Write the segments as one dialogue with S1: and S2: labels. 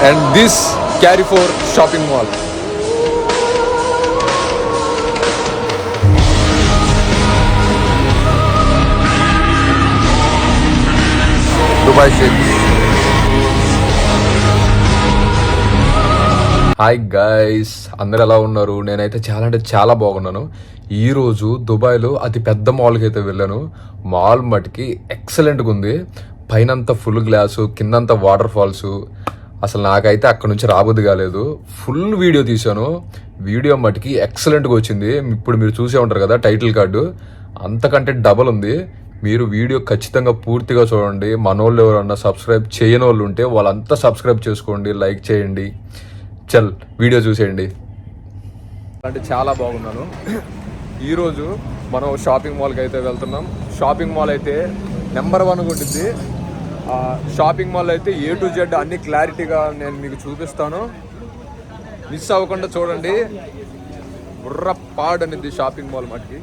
S1: and this Carrefour shopping mall. Dubai Shakes. Hi guys, అందరు ఎలా ఉన్నారు? నేనైతే చాలా అంటే చాలా బాగున్నాను. ఈరోజు దుబాయ్లో అతి పెద్ద మాల్కి అయితే వెళ్ళాను. మాల్ మటుకి ఎక్సలెంట్గా ఉంది. పైనంతా ఫుల్ గ్లాసు, కిందంతా వాటర్ ఫాల్స్. అసలు నాకైతే అక్కడ నుంచి రాబుద్ది కాలేదు. ఫుల్ వీడియో తీశాను. వీడియో మటుకి ఎక్సలెంట్గా వచ్చింది. ఇప్పుడు మీరు చూసే ఉంటారు కదా టైటిల్ కార్డు, అంతకంటే డబల్ ఉంది. మీరు వీడియో ఖచ్చితంగా పూర్తిగా చూడండి. మనోళ్ళు ఎవరన్నా సబ్స్క్రైబ్ చేయని వాళ్ళు ఉంటే వాళ్ళంతా సబ్స్క్రైబ్ చేసుకోండి, లైక్ చేయండి. చల్ వీడియో చూసేయండి. అంటే చాలా బాగున్నాను. ఈరోజు మనం షాపింగ్ మాల్కి అయితే వెళ్తున్నాం. షాపింగ్ మాల్ అయితే నెంబర్ 1 ఉంటుంది. షాపింగ్ మాల్ అయితే A to Z అన్ని క్లారిటీగా నేను మీకు చూపిస్తాను. మిస్ అవ్వకుండా చూడండి. బుర్ర పాడ్ అనేది షాపింగ్ మాల్ మటుకి.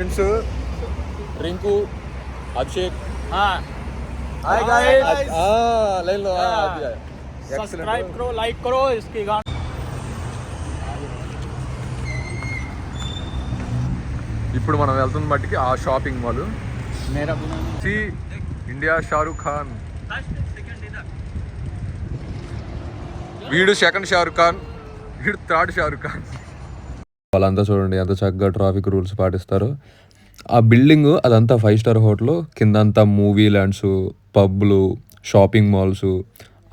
S1: फ्रेंड्स, रिंकू, अभिषेक,
S2: हाय गाइस,
S1: ले लो,
S2: सब्सक्राइब करो, लाइक करो इसकी गाना.
S1: ఇప్పుడు మనం వెళ్తున్న మట్టికి ఆ షాపింగ్ మాల్. సి ఇండియా షారుఖ్ ఖాన్, వీడు సెకండ్ షారుఖ్ ఖాన్, వీడు థర్డ్ షారుఖ్ ఖాన్. వాళ్ళంతా చూడండి ఎంత చక్కగా ట్రాఫిక్ రూల్స్ పాటిస్తారు. ఆ బిల్డింగ్ అదంతా 5 స్టార్ హోటల్, కిందంతా మూవీ ల్యాండ్స్, పబ్లు, షాపింగ్ మాల్స్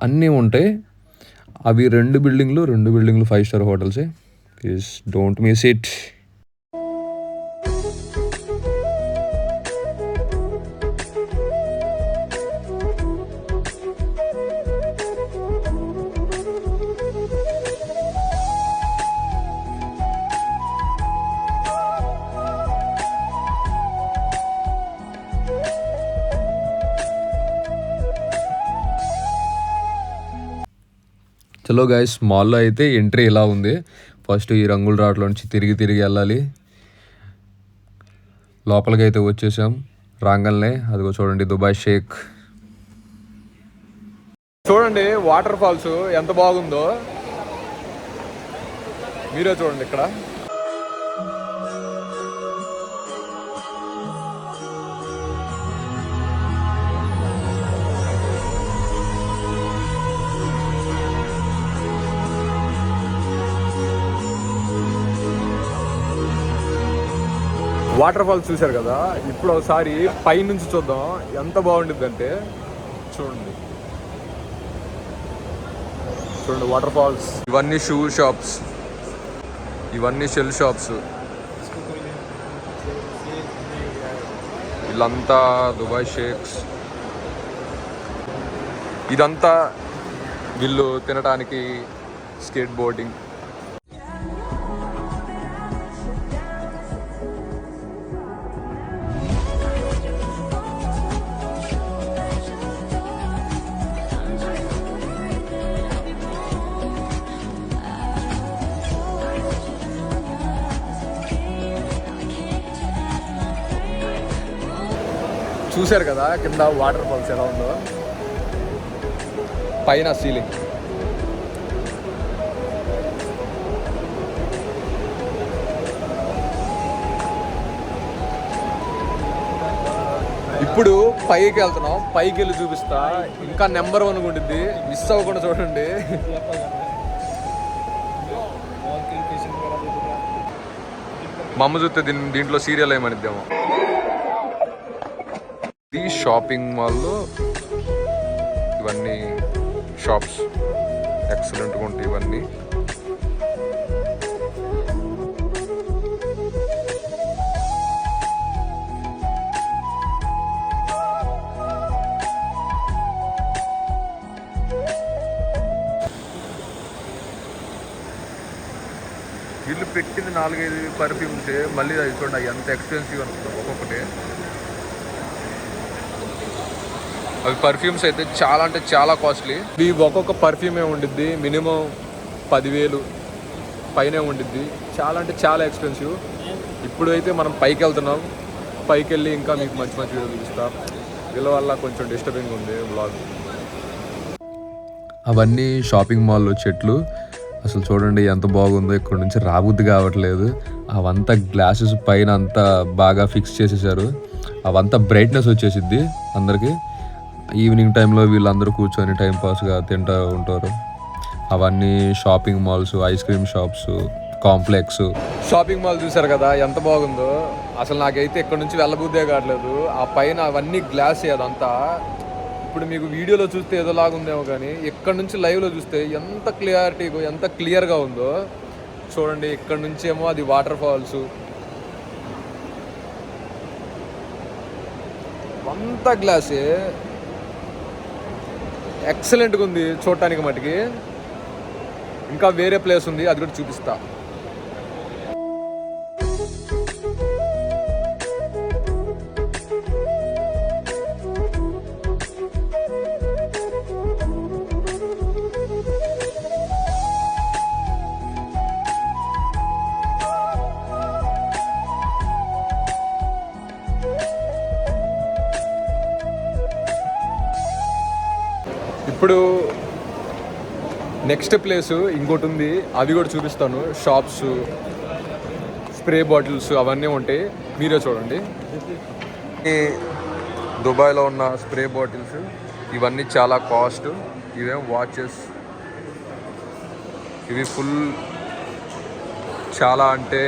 S1: అన్నీ ఉంటాయి. అవి రెండు బిల్డింగ్లు 5 స్టార్ హోటల్సే. Please don't miss it. చలో గైస్, మాల్లో అయితే ఎంట్రీ ఇలా ఉంది. ఫస్ట్ ఈ రంగుల రాట్లో నుంచి తిరిగి వెళ్ళాలి. లోపలికి అయితే వచ్చేసాం. రాంగల్నే అదిగో చూడండి దుబాయ్ షేక్. చూడండి వాటర్ ఫాల్స్ ఎంత బాగుందో, మీరే చూడండి. ఇక్కడ వాటర్ ఫాల్స్ చూశారు కదా, ఇప్పుడు ఒకసారి పైనుంచి చూద్దాం ఎంత బాగుంటుంది అంటే. చూడండి వాటర్ ఫాల్స్. ఇవన్నీ షూ షాప్స్, ఇవన్నీ షెల్ షాప్స్. వీళ్ళంతా దుబాయ్ షేక్స్. ఇదంతా వీళ్ళు తినడానికి స్కేట్ బోర్డింగ్. చూశారు కదా కింద వాటర్ ఫాల్స్ ఎలా ఉందో, పైన సీలింగ్. ఇప్పుడు పైకి వెళ్తున్నాం. పైకి వెళ్ళి చూపిస్తా. ఇంకా నెంబర్ 1 ఉంటుంది, మిస్ అవ్వకుండా చూడండి. మా అమ్మ చూస్తే దీంట్లో సీరియల్ ఏమనిద్దామో. ఈ షాపింగ్ మాల్లో ఇవన్నీ షాప్స్ ఎక్సలెంట్గా ఉంటాయి. ఇవన్నీ వీళ్ళు పెట్టింది 4-5 పర్ఫ్యూమ్స్ మళ్ళీ అది చూడండి అవి ఎంత ఎక్స్పెన్సివ్ అనుకుంటాం ఒక్కొక్కటి. అవి పర్ఫ్యూమ్స్ అయితే చాలా అంటే చాలా కాస్ట్లీ. ఇవి ఒక్కొక్క పర్ఫ్యూమే ఉండిద్ది మినిమం 10,000 పైనే ఉండిద్ది. చాలా అంటే చాలా ఎక్స్పెన్సివ్. ఇప్పుడు అయితే మనం పైకి వెళ్తున్నాం. పైకి వెళ్ళి ఇంకా మీకు మంచి మంచి వీడియోలు చూపిస్తాం. వీళ్ళ వల్ల కొంచెం డిస్టర్బింగ్ ఉంది వ్లాగ్. అవన్నీ షాపింగ్ మాల్లో చెట్లు అసలు చూడండి ఎంత బాగుందో. ఇక్కడ నుంచి రాబుద్ది కావట్లేదు. అవంతా గ్లాసెస్ పైన అంతా బాగా ఫిక్స్ చేసేసారు. అవంతా బ్రైట్నెస్ వచ్చేసిద్ది అందరికీ. ఈవినింగ్ టైంలో వీళ్ళందరూ కూర్చొని టైంపాస్గా తింటూ ఉంటారు. అవన్నీ shopping malls, ice cream shops, complex. Shopping mall చూసారు కదా ఎంత బాగుందో. అసలు నాకైతే ఇక్కడ నుంచి వెళ్ళబుద్దే కావట్లేదు. ఆ పైన అవన్నీ గ్లాస్ అదంతా. ఇప్పుడు మీకు వీడియోలో చూస్తే ఏదోలాగా ఉందేమో కానీ ఇక్కడ నుంచి లైవ్లో చూస్తే ఎంత క్లియారిటీగా ఎంత క్లియర్గా ఉందో చూడండి. ఇక్కడ నుంచి ఏమో అది వాటర్ ఫాల్స్ అంతా గ్లాసే. ఎక్సలెంట్గా ఉంది చూడటానికి మటుకి. ఇంకా వేరే ప్లేస్ ఉంది, అది కూడా చూపిస్తా. ఇప్పుడు నెక్స్ట్ ప్లేస్ ఇంకోటి ఉంది, అవి కూడా చూపిస్తాను. షాప్స్, స్ప్రే బాటిల్స్ అవన్నీ ఉంటాయి, మీరే చూడండి. దుబాయ్లో ఉన్న స్ప్రే బాటిల్స్ ఇవన్నీ చాలా కాస్ట్. ఇవేం వాచెస్, ఇవి ఫుల్ చాలా అంటే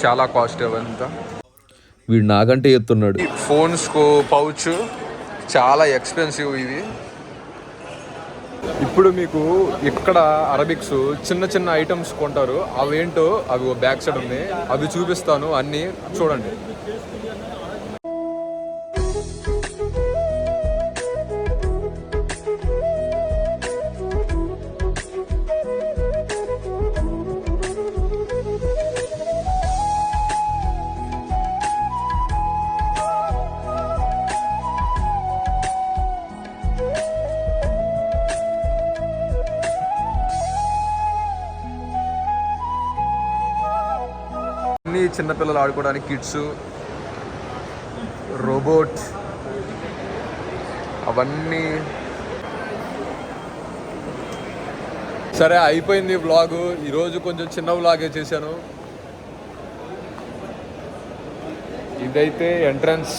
S1: చాలా కాస్ట్. అవంతా వీడు నాకంటే ఎత్తున్నాడు. ఫోన్స్ పౌచ్ చాలా ఎక్స్పెన్సివ్ ఇవి. ఇప్పుడు మీకు ఇక్కడ అరబిక్స్ చిన్న చిన్న ఐటమ్స్ కొంటారు, అవేంటో అవి బ్యాక్ సైడ్ ఉన్నాయి, అవి చూపిస్తాను అన్నీ చూడండి. అన్ని చిన్నపిల్లలు ఆడుకోవడానికి కిడ్స్, రోబోట్ అవన్నీ. సరే అయిపోయింది వ్లాగ్. ఈరోజు కొంచెం చిన్న వ్లాగే చేశాను. ఇదైతే ఎంట్రన్స్,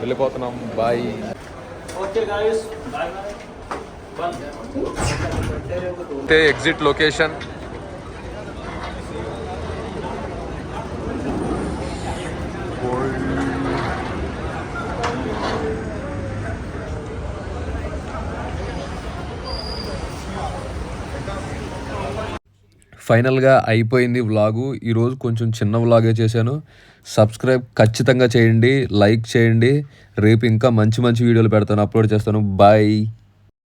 S1: వెళ్ళిపోతున్నాం. బాయ్. Exit location. ఫైనల్గా అయిపోయింది వ్లాగు. ఈరోజు కొంచెం చిన్న వ్లాగే చేశాను. సబ్స్క్రైబ్ ఖచ్చితంగా చేయండి, లైక్ చేయండి. రేపు ఇంకా మంచి మంచి వీడియోలు పెడతాను, అప్లోడ్ చేస్తాను. బాయ్.